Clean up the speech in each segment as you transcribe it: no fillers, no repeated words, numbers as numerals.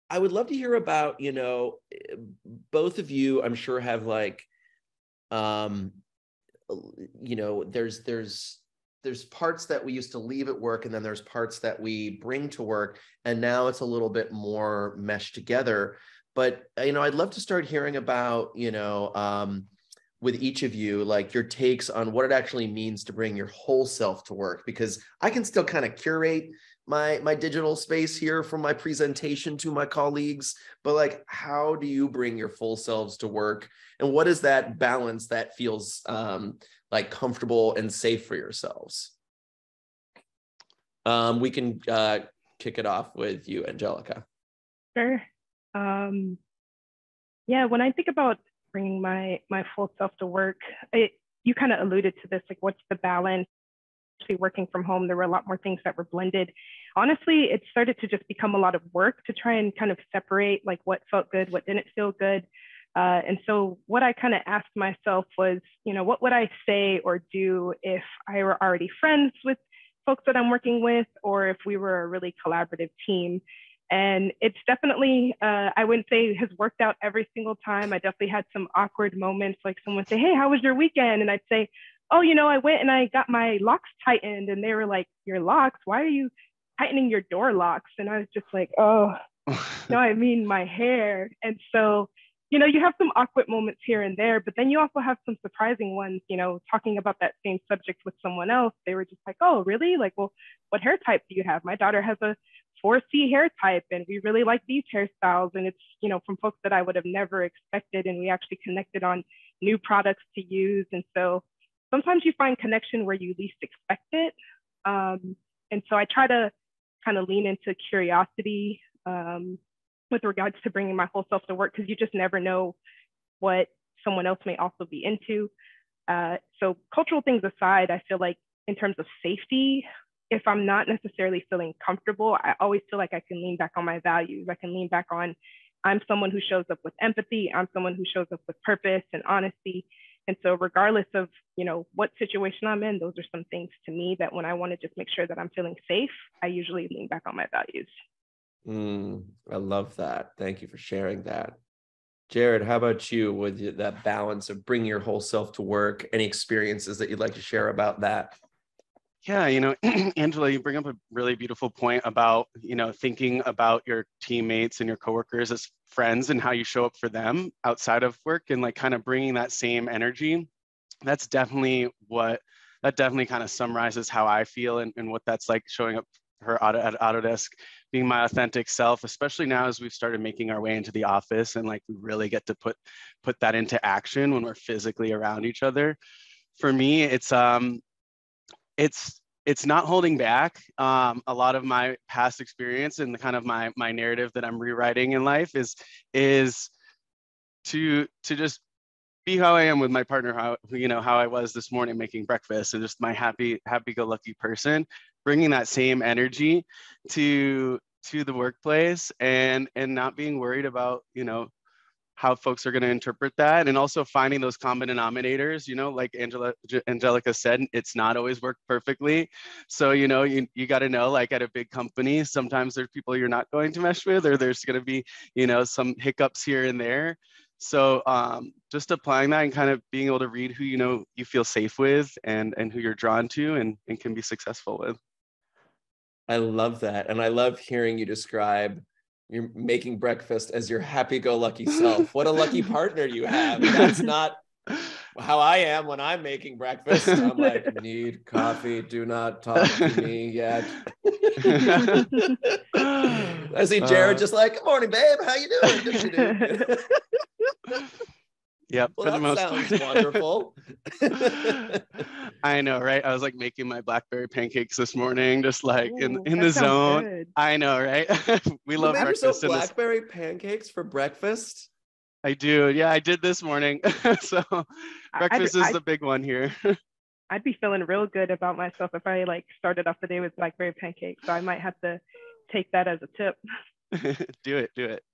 I would love to hear about, both of you, I'm sure have like, um, there's parts that we used to leave at work, and then there's parts that we bring to work, and now it's a little bit more meshed together. But, I'd love to start hearing about, with each of you, like your takes on what it actually means to bring your whole self to work, because I can still kind of curate my digital space here from my presentation to my colleagues, but like, how do you bring your full selves to work, and what is that balance that feels like comfortable and safe for yourselves? We can kick it off with you, Anjelica. Sure. Yeah, when I think about bringing my full self to work, you kind of alluded to this, like what's the balance? Actually working from home, there were a lot more things that were blended. Honestly, it started to just become a lot of work to try and kind of separate like what felt good, what didn't feel good. And so what I kind of asked myself was, what would I say or do if I were already friends with folks that I'm working with, or if we were a really collaborative team? And it's definitely, I wouldn't say has worked out every single time. I definitely had some awkward moments, like someone say, hey, how was your weekend? And I'd say, oh, I went and I got my locks tightened. And they were like, your locks? Why are you tightening your door locks? And I was just like, oh, no, I mean my hair. And so, you have some awkward moments here and there, but then you also have some surprising ones, talking about that same subject with someone else. They were just like, oh, really? Like, well, what hair type do you have? My daughter has a 4C hair type, and we really like these hairstyles. And it's, from folks that I would have never expected. And we actually connected on new products to use. And so sometimes you find connection where you least expect it. And so I try to kind of lean into curiosity with regards to bringing my whole self to work, because you just never know what someone else may also be into. So cultural things aside, I feel like in terms of safety, if I'm not necessarily feeling comfortable, I always feel like I can lean back on my values. I can lean back on, I'm someone who shows up with empathy. I'm someone who shows up with purpose and honesty. And so regardless of, what situation I'm in, those are some things to me that when I want to just make sure that I'm feeling safe, I usually lean back on my values. I love that. Thank you for sharing that. Jared, how about you with that balance of bringing your whole self to work? Any experiences that you'd like to share about that? Yeah, Angela, you bring up a really beautiful point about, thinking about your teammates and your coworkers as friends and how you show up for them outside of work, and like kind of bringing that same energy. That definitely kind of summarizes how I feel and what that's like showing up at Autodesk, being my authentic self, especially now as we've started making our way into the office and like we really get to put that into action when we're physically around each other. For me, it's not holding back. A lot of my past experience and the kind of my narrative that I'm rewriting in life is to just be how I am with my partner, how I was this morning making breakfast, and just my happy-go-lucky person, bringing that same energy to the workplace and not being worried about, how folks are going to interpret that, and also finding those common denominators, like Anjelica said, it's not always worked perfectly. So, you got to know, like at a big company, sometimes there's people you're not going to mesh with, or there's going to be, some hiccups here and there. So just applying that and kind of being able to read who, you feel safe with and who you're drawn to and can be successful with. I love that. And I love hearing you describe you're making breakfast as your happy-go-lucky self. What a lucky partner you have. That's not how I am when I'm making breakfast. I'm like, need coffee, do not talk to me yet. I see Jared just like, good morning, babe. How you doing? Yep. Well, that sounds wonderful. I know, right? I was like making my blackberry pancakes this morning, just like in the zone. Good. I know, right? We love breakfast. You made yourself blackberry pancakes for breakfast? I do. Yeah, I did this morning. So breakfast is the big one here. I'd be feeling real good about myself if I like started off the day with blackberry pancakes. So I might have to take that as a tip. Do it.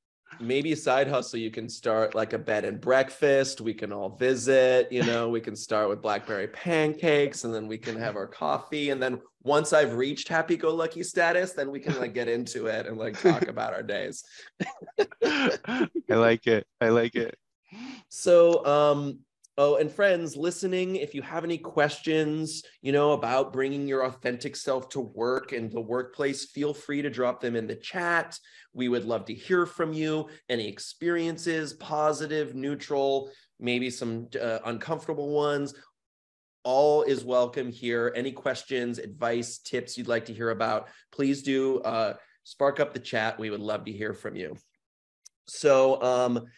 maybe a side hustle, you can start like a bed and breakfast. We can all visit, we can start with blackberry pancakes, and then we can have our coffee. And then once I've reached happy-go-lucky status, then we can like get into it and like talk about our days. I like it. I like it. So, oh, and friends listening, if you have any questions, about bringing your authentic self to work and the workplace, feel free to drop them in the chat. We would love to hear from you. Any experiences, positive, neutral, maybe some uncomfortable ones, all is welcome here. Any questions, advice, tips you'd like to hear about, please do spark up the chat. We would love to hear from you. So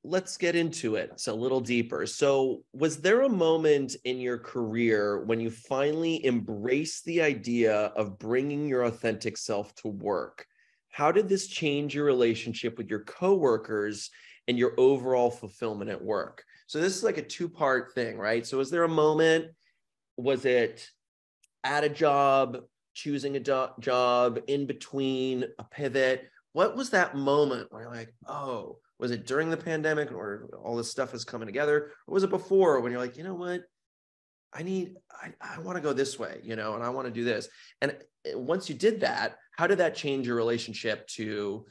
let's get into it. It's a little deeper. So was there a moment in your career when you finally embraced the idea of bringing your authentic self to work? How did this change your relationship with your coworkers and your overall fulfillment at work? So this is like a two-part thing, right? So is there a moment, was it at a job, choosing a job, in between, a pivot? What was that moment where you're like, oh, was it during the pandemic or all this stuff is coming together? Or was it before when you're like, you know what? I want to go this way, and I want to do this. And once you did that, how did that change your relationship to,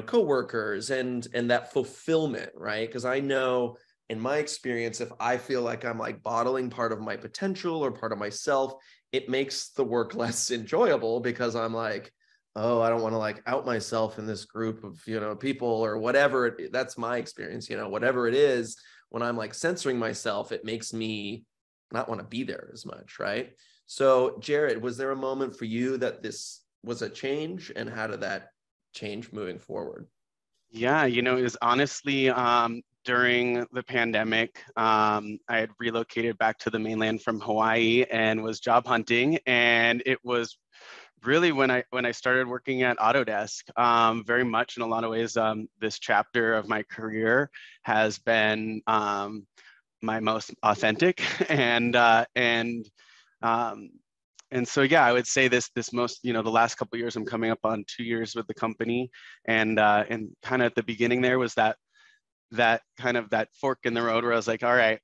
coworkers and that fulfillment, right? Because I know in my experience, if I feel like I'm like bottling part of my potential or part of myself, it makes the work less enjoyable because I'm like, oh, I don't want to like out myself in this group of, people or whatever. That's my experience, whatever it is, when I'm like censoring myself, it makes me not want to be there as much, right? So Jared, was there a moment for you that this was a change, and how did that change moving forward? Yeah, it was honestly during the pandemic. I had relocated back to the mainland from Hawaii and was job hunting, and it was really when I started working at Autodesk. Very much in a lot of ways, this chapter of my career has been my most authentic, and so yeah, I would say this most, the last couple of years, I'm coming up on 2 years with the company, and kind of at the beginning there was that kind of that fork in the road where I was like, all right,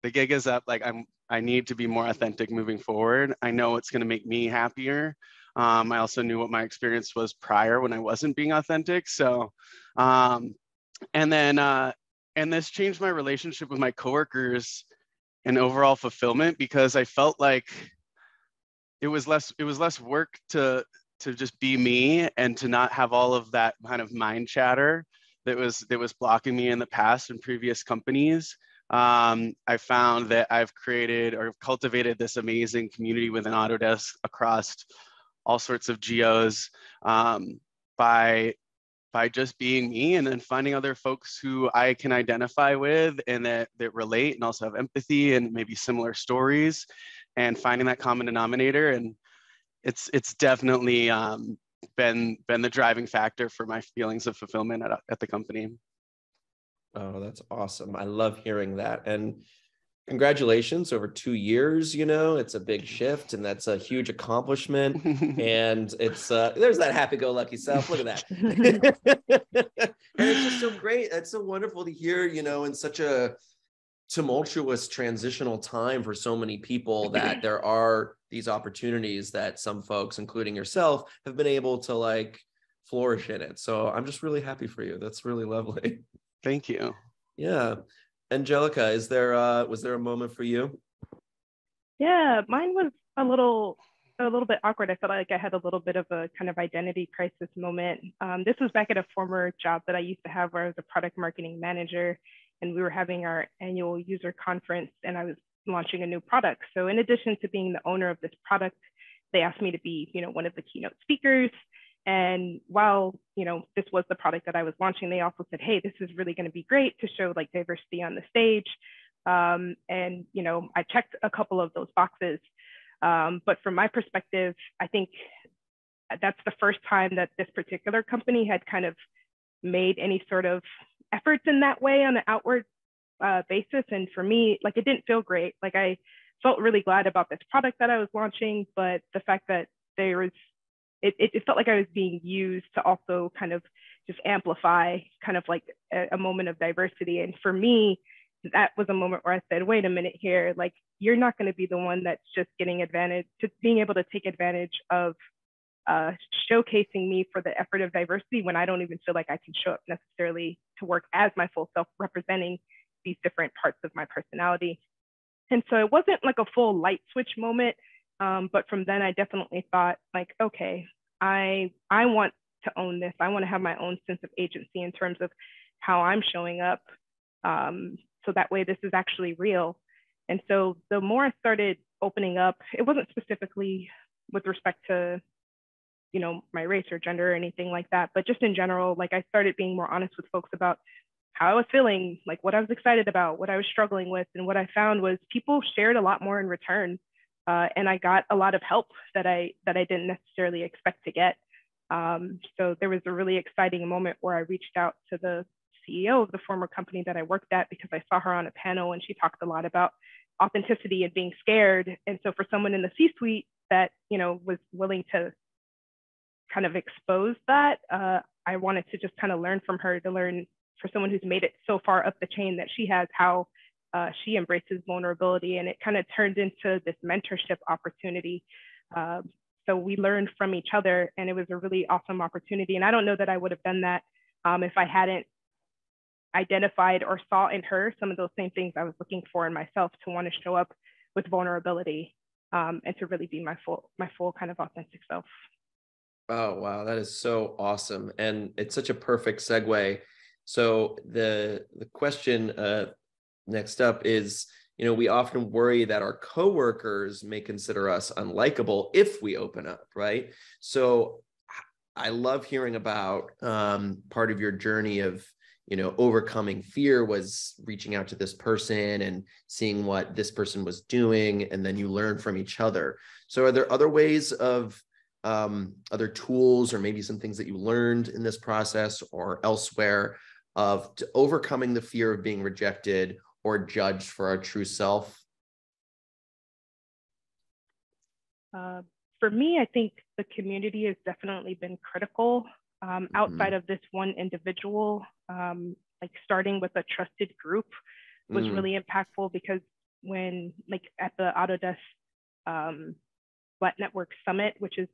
the gig is up, like I need to be more authentic moving forward. I know it's going to make me happier. I also knew what my experience was prior when I wasn't being authentic. So, and this changed my relationship with my coworkers and overall fulfillment, because I felt like it was less work to just be me and to not have all of that kind of mind chatter that was blocking me in the past in previous companies. I found that I've created or cultivated this amazing community within Autodesk across all sorts of geos, by just being me, and then finding other folks who I can identify with and that relate and also have empathy and maybe similar stories, and finding that common denominator. And it's definitely been the driving factor for my feelings of fulfillment at the company. Oh, that's awesome. I love hearing that. And congratulations, over 2 years, it's a big shift, and that's a huge accomplishment. And it's there's that happy-go-lucky self. Look at that. And it's just so great. It's so wonderful to hear, in such a tumultuous transitional time for so many people, that there are these opportunities that some folks, including yourself, have been able to like flourish in it. So I'm just really happy for you. That's really lovely. Thank you. Yeah. Anjelica, was there a moment for you? Yeah, mine was a little bit awkward. I felt like I had a little bit of a kind of identity crisis moment. This was back at a former job that I used to have, where I was a product marketing manager, and we were having our annual user conference, and I was launching a new product. So in addition to being the owner of this product, they asked me to be, one of the keynote speakers. And while, this was the product that I was launching, they also said, hey, this is really going to be great to show like diversity on the stage. And, I checked a couple of those boxes. But from my perspective, I think that's the first time that this particular company had kind of made any sort of efforts in that way on an outward basis. And for me, like, it didn't feel great. Like, I felt really glad about this product that I was launching, but the fact that there was it felt like I was being used to also kind of just amplify kind of like a moment of diversity. And for me, that was a moment where I said, wait a minute here, like you're not going to be the one that's just getting advantage, to being able to take advantage of showcasing me for the effort of diversity when I don't even feel like I can show up necessarily to work as my full self, representing these different parts of my personality. And so it wasn't like a full light switch moment. But from then I definitely thought like, okay, I want to own this. I want to have my own sense of agency in terms of how I'm showing up. So that way this is actually real. And so the more I started opening up, it wasn't specifically with respect to, you know, my race or gender or anything like that, but just in general, like I started being more honest with folks about how I was feeling, like what I was excited about, what I was struggling with. And what I found was people shared a lot more in return. And I got a lot of help that I didn't necessarily expect to get. So there was a really exciting moment where I reached out to the CEO of the former company that I worked at because I saw her on a panel and she talked a lot about authenticity and being scared. And so for someone in the C-suite that, you know, was willing to kind of expose that, I wanted to just kind of learn from her, to learn for someone who's made it so far up the chain that she has, how she embraces vulnerability. And it kind of turned into this mentorship opportunity. So we learned from each other and it was a really awesome opportunity. And I don't know that I would have done that if I hadn't identified or saw in her some of those same things I was looking for in myself, to want to show up with vulnerability and to really be my full kind of authentic self. Oh, wow. That is so awesome. And it's such a perfect segue. So the question next up is, you know, we often worry that our coworkers may consider us unlikable if we open up, right? So I love hearing about part of your journey of, you know, overcoming fear was reaching out to this person and seeing what this person was doing, and then you learn from each other. So are there other ways of other tools or maybe some things that you learned in this process or elsewhere of overcoming the fear of being rejected or judged for our true self? For me, I think the community has definitely been critical. Outside of this one individual, like starting with a trusted group was really impactful, because when like at the Autodesk Black Network Summit, which is,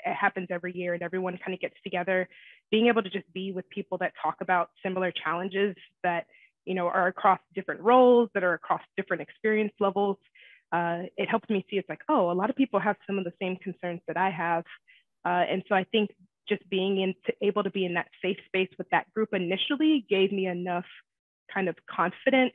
it happens every year and everyone kind of gets together, being able to just be with people that talk about similar challenges that, you know, are across different roles, that are across different experience levels. It helps me see it's like, oh, a lot of people have some of the same concerns that I have. And so I think just being able to be in that safe space with that group initially gave me enough kind of confidence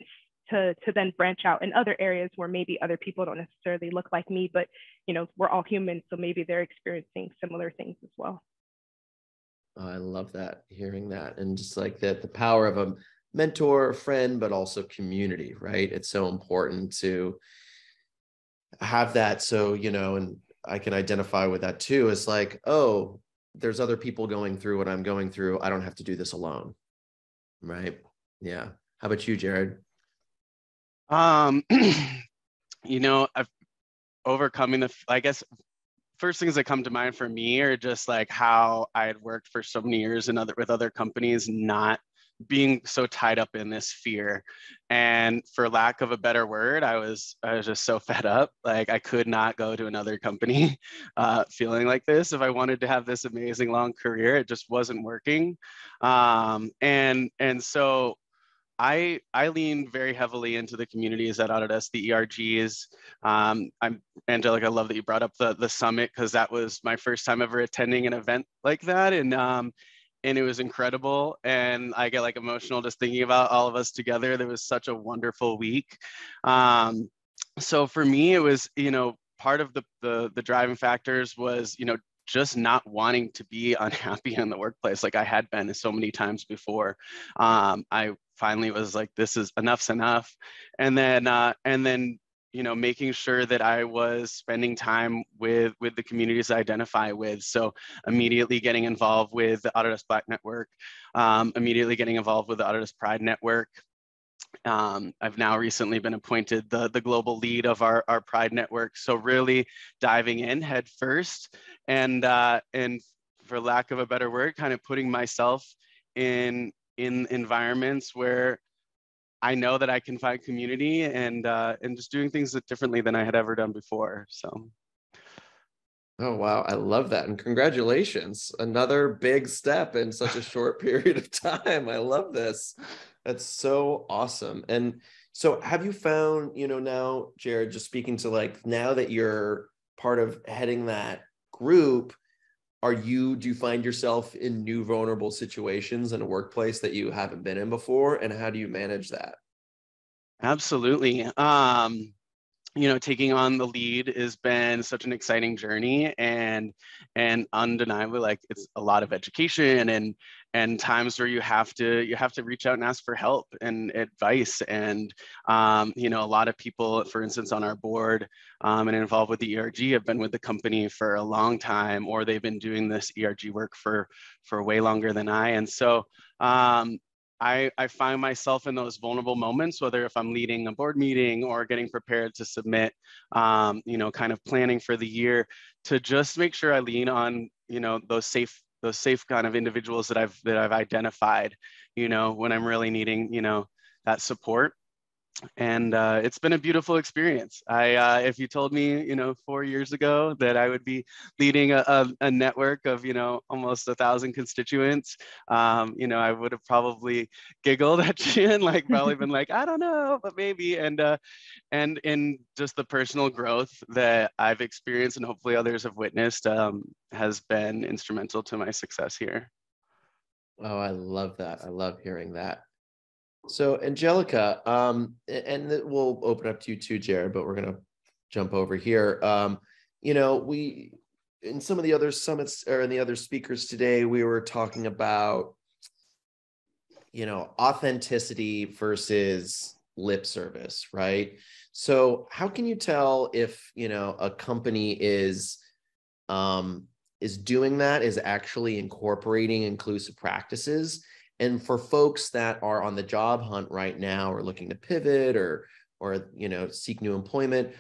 to then branch out in other areas where maybe other people don't necessarily look like me, but, you know, we're all humans, so maybe they're experiencing similar things as well. Oh, I love that, hearing that. And just like that, the power of a mentor, a friend, but also community, right? It's so important to have that. So, you know, and I can identify with that too. It's like, oh, there's other people going through what I'm going through. I don't have to do this alone. Right. Yeah. How about you, Jared? You know, I've overcoming I guess first things that come to mind for me are just like how I had worked for so many years with other companies, not being so tied up in this fear. And for lack of a better word, I was just so fed up. Like I could not go to another company feeling like this. If I wanted to have this amazing long career, it just wasn't working. And so I lean very heavily into the communities at Autodesk, the ERGs. I'm Angelica, I love that you brought up the summit, because that was my first time ever attending an event like that. And it was incredible. And I get like emotional just thinking about all of us together. There was such a wonderful week. So for me, it was, you know, part of the driving factors was, you know, just not wanting to be unhappy in the workplace like I had been so many times before. I finally was like, this is enough's enough. And then, you know, making sure that I was spending time with the communities I identify with. So immediately getting involved with the Autodesk Black Network, immediately getting involved with the Autodesk Pride Network. I've now recently been appointed the global lead of our Pride network. So really diving in head first, and for lack of a better word, kind of putting myself in environments where I know that I can find community, and just doing things differently than I had ever done before. So. Oh, wow. I love that. And congratulations. Another big step in such a short period of time. I love this. That's so awesome. And so have you found, now, Jared, just speaking to like, now that you're part of heading that group, do you find yourself in new vulnerable situations in a workplace that you haven't been in before? And how do you manage that? Absolutely. Taking on the lead has been such an exciting journey, and undeniably, like, it's a lot of education and times where you have to reach out and ask for help and advice. And a lot of people, for instance, on our board and involved with the ERG, have been with the company for a long time, or they've been doing this ERG work for way longer than I. And so I find myself in those vulnerable moments, whether if I'm leading a board meeting or getting prepared to submit, kind of planning for the year, to just make sure I lean on, those safe kind of individuals that I've identified, when I'm really needing, that support. And it's been a beautiful experience. If you told me, 4 years ago that I would be leading a network of, almost 1,000 constituents, I would have probably giggled at you and like probably been like, I don't know, but maybe. And in just the personal growth that I've experienced and hopefully others have witnessed, has been instrumental to my success here. Oh, I love that. I love hearing that. So Anjelica, and we'll open up to you too, Jared, but we're going to jump over here. We, in some of the other summits or in the other speakers today, we were talking about, authenticity versus lip service, right? So how can you tell if, a company is doing that, is actually incorporating inclusive practices? And for folks that are on the job hunt right now, or looking to pivot or seek new employment,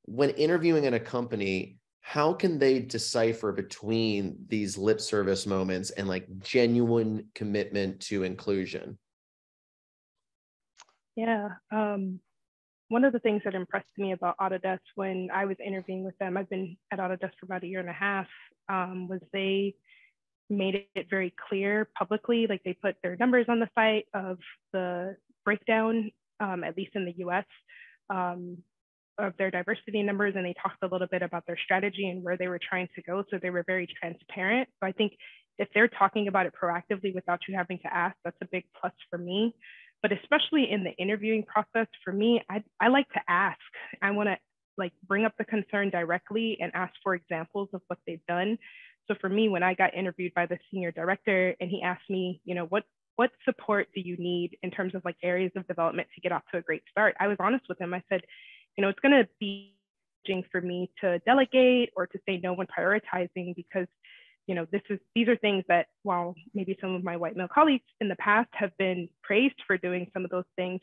when interviewing in a company, how can they decipher between these lip service moments and like genuine commitment to inclusion? Yeah. One of the things that impressed me about Autodesk when I was interviewing with them, I've been at Autodesk for about 1.5 years, was they made it very clear publicly, like they put their numbers on the site of the breakdown, at least in the US, of their diversity numbers, and they talked a little bit about their strategy and where they were trying to go. So they were very transparent. So I think if they're talking about it proactively without you having to ask, that's a big plus for me. But especially in the interviewing process, for me, I like to ask. I want to like bring up the concern directly and ask for examples of what they've done. So for me, when I got interviewed by the senior director and he asked me, what support do you need in terms of like areas of development to get off to a great start? I was honest with him. I said, it's going to be for me to delegate or to say no when prioritizing, because these are things that, while maybe some of my white male colleagues in the past have been praised for doing some of those things,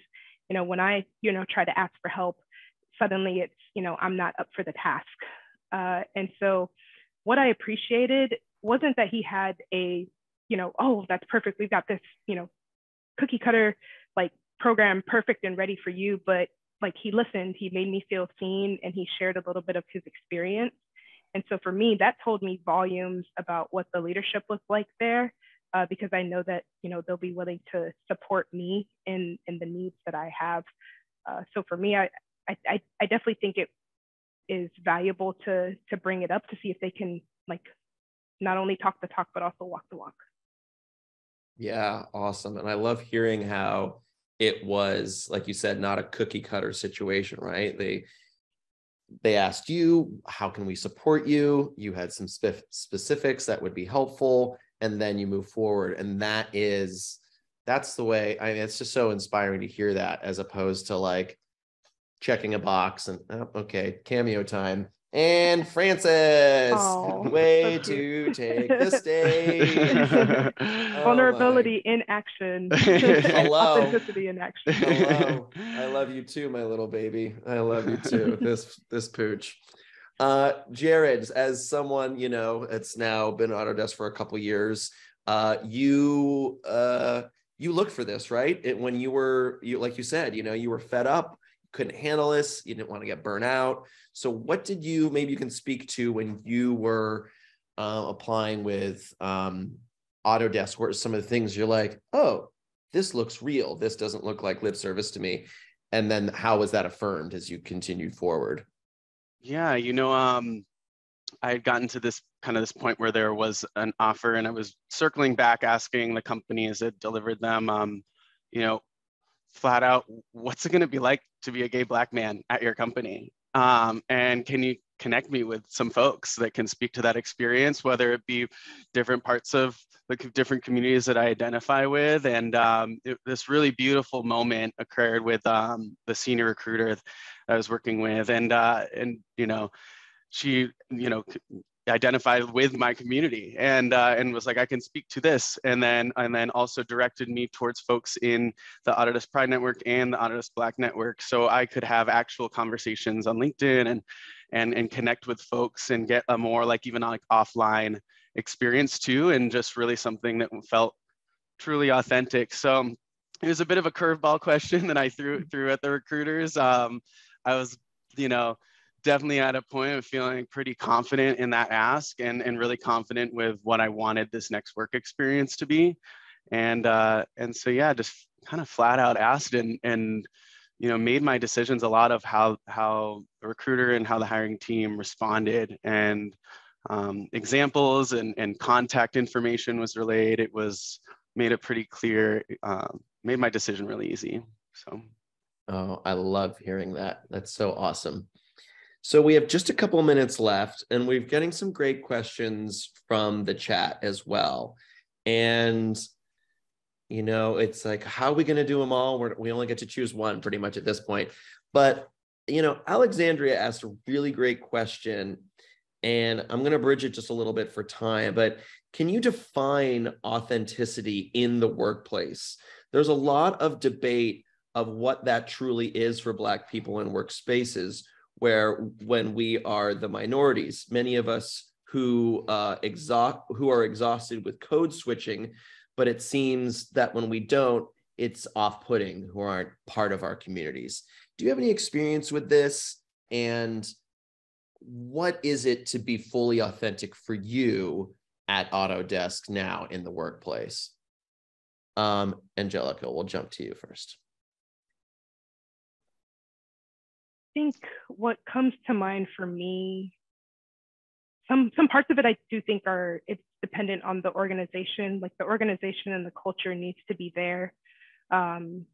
when I try to ask for help, suddenly it's I'm not up for the task. And so what I appreciated wasn't that he had a oh, that's perfect, we've got this cookie cutter like program perfect and ready for you, but like he listened, he made me feel seen, and he shared a little bit of his experience. And so for me, that told me volumes about what the leadership was like there, because I know that they'll be willing to support me in the needs that I have. So for me, I definitely think it is valuable to bring it up to see if they can like not only talk the talk but also walk the walk. Yeah, awesome. And I love hearing how it was, like you said, not a cookie cutter situation, right? They asked you, how can we support you? You had some specifics that would be helpful, and then you move forward. And that's the way. I mean, it's just so inspiring to hear that, as opposed to like checking a box and okay, cameo time, And Francis, Oh, way so cute. to take the stage. Oh my. Vulnerability in action. Hello. Authenticity in action. Hello. I love you too, my little baby. I love you too. This pooch. Jared, as someone, it's now been Autodesk for a couple years, you looked for this, right? When like you said, you were fed up, couldn't handle this, you didn't want to get burnt out. So what maybe you can speak to when you were applying with Autodesk? What are some of the things you're like, oh, this looks real, this doesn't look like lip service to me? And then how was that affirmed as you continued forward? Yeah, I had gotten to this point where there was an offer, and I was circling back, asking the companies that delivered them, flat out, what's it going to be like to be a gay Black man at your company? And can you connect me with some folks that can speak to that experience, whether it be different parts of the different communities that I identify with? And this really beautiful moment occurred with the senior recruiter I was working with, and she identified with my community and was like, I can speak to this, and then also directed me towards folks in the Autodesk Pride Network and the Autodesk Black Network, so I could have actual conversations on LinkedIn and connect with folks and get a more even offline experience too, and just really something that felt truly authentic. So it was a bit of a curveball question that I threw at the recruiters. I was, definitely at a point of feeling pretty confident in that ask, and really confident with what I wanted this next work experience to be. And so, yeah, just kind of flat out asked and made my decisions a lot of how the recruiter and how the hiring team responded, and examples and contact information was relayed. It was made it pretty clear, made my decision really easy. So. Oh, I love hearing that. That's so awesome. So we have just a couple of minutes left, and we're getting some great questions from the chat as well. And, it's like, how are we going to do them all? We only get to choose one pretty much at this point. But, Alexandria asked a really great question, and I'm going to bridge it just a little bit for time, but can you define authenticity in the workplace? There's a lot of debate of what that truly is for Black people in workspaces, where when we are the minorities, many of us who are exhausted with code switching, but it seems that when we don't, it's off-putting, who aren't part of our communities. Do you have any experience with this? And what is it to be fully authentic for you at Autodesk now in the workplace? Anjelica, we'll jump to you first. I think what comes to mind for me, some parts of it I do think it's dependent on the organization. Like the organization and the culture needs to be there. I'm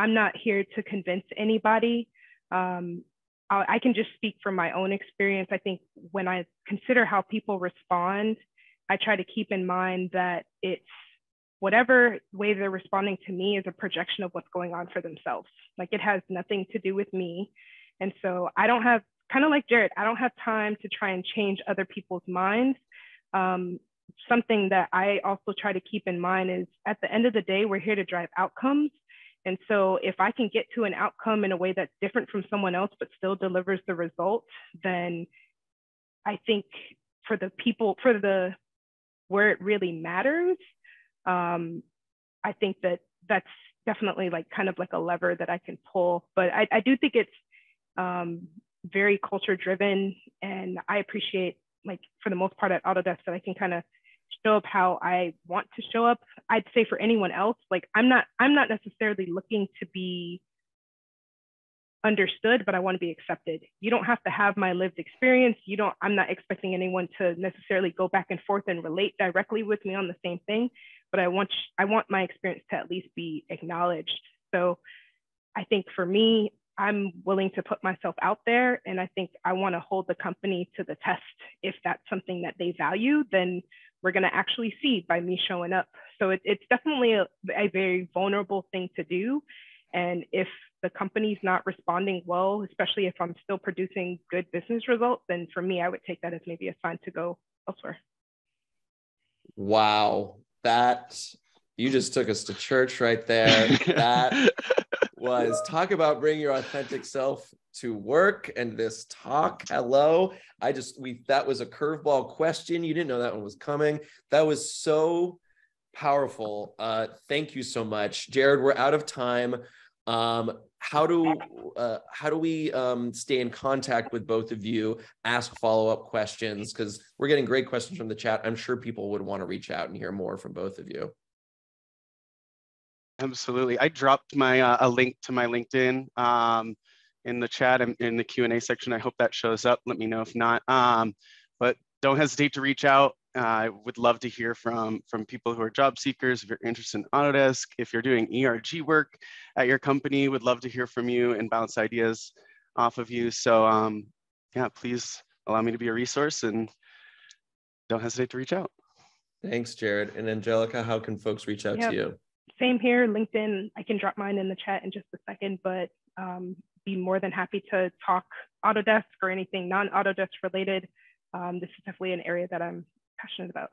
not here to convince anybody. I can just speak from my own experience. I think when I consider how people respond, I try to keep in mind that it's whatever way they're responding to me is a projection of what's going on for themselves. Like it has nothing to do with me. And so I don't have, kind of like Jared, I don't have time to try and change other people's minds. Something that I also try to keep in mind is at the end of the day, we're here to drive outcomes. And so if I can get to an outcome in a way that's different from someone else, but still delivers the result, then I think for the people, where it really matters, I think that's definitely kind of a lever that I can pull. But I do think it's very culture driven, and I appreciate for the most part at Autodesk that I can kind of show up how I want to show up. I'd say for anyone else, I'm not necessarily looking to be understood, but I want to be accepted. You don't have to have my lived experience. I'm not expecting anyone to necessarily go back and forth and relate directly with me on the same thing, but I want my experience to at least be acknowledged. So I think for me, I'm willing to put myself out there, and I think I want to hold the company to the test. If that's something that they value, then we're going to actually see by me showing up. So it's definitely a very vulnerable thing to do. And if the company's not responding well, especially if I'm still producing good business results, then for me, I would take that as maybe a sign to go elsewhere. Wow. You just took us to church right there. That was talk about bringing your authentic self to work and this talk. Hello. That was a curveball question. You didn't know that one was coming. That was so powerful. Thank you so much. Jared, we're out of time. How do we stay in contact with both of you, ask follow-up questions? Because we're getting great questions from the chat. I'm sure people would want to reach out and hear more from both of you. Absolutely. I dropped my a link to my LinkedIn in the chat and in the Q&A section. I hope that shows up. Let me know if not. But don't hesitate to reach out. I would love to hear from people who are job seekers. If you're interested in Autodesk, if you're doing ERG work at your company, would love to hear from you and bounce ideas off of you. So yeah, please allow me to be a resource and don't hesitate to reach out. Thanks, Jared. And Anjelica, how can folks reach out to you? Same here, LinkedIn. I can drop mine in the chat in just a second, but be more than happy to talk Autodesk or anything non-Autodesk related. This is definitely an area that I'm passionate about.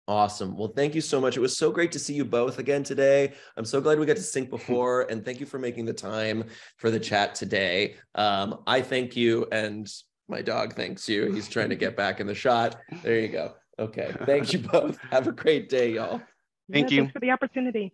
Awesome. Well, thank you so much. It was so great to see you both again today. I'm so glad we got to sync before, and thank you for making the time for the chat today. I thank you, and my dog thanks you. He's trying to get back in the shot. There you go. Okay. Thank you both. Have a great day, y'all. Thank you. Thanks for the opportunity.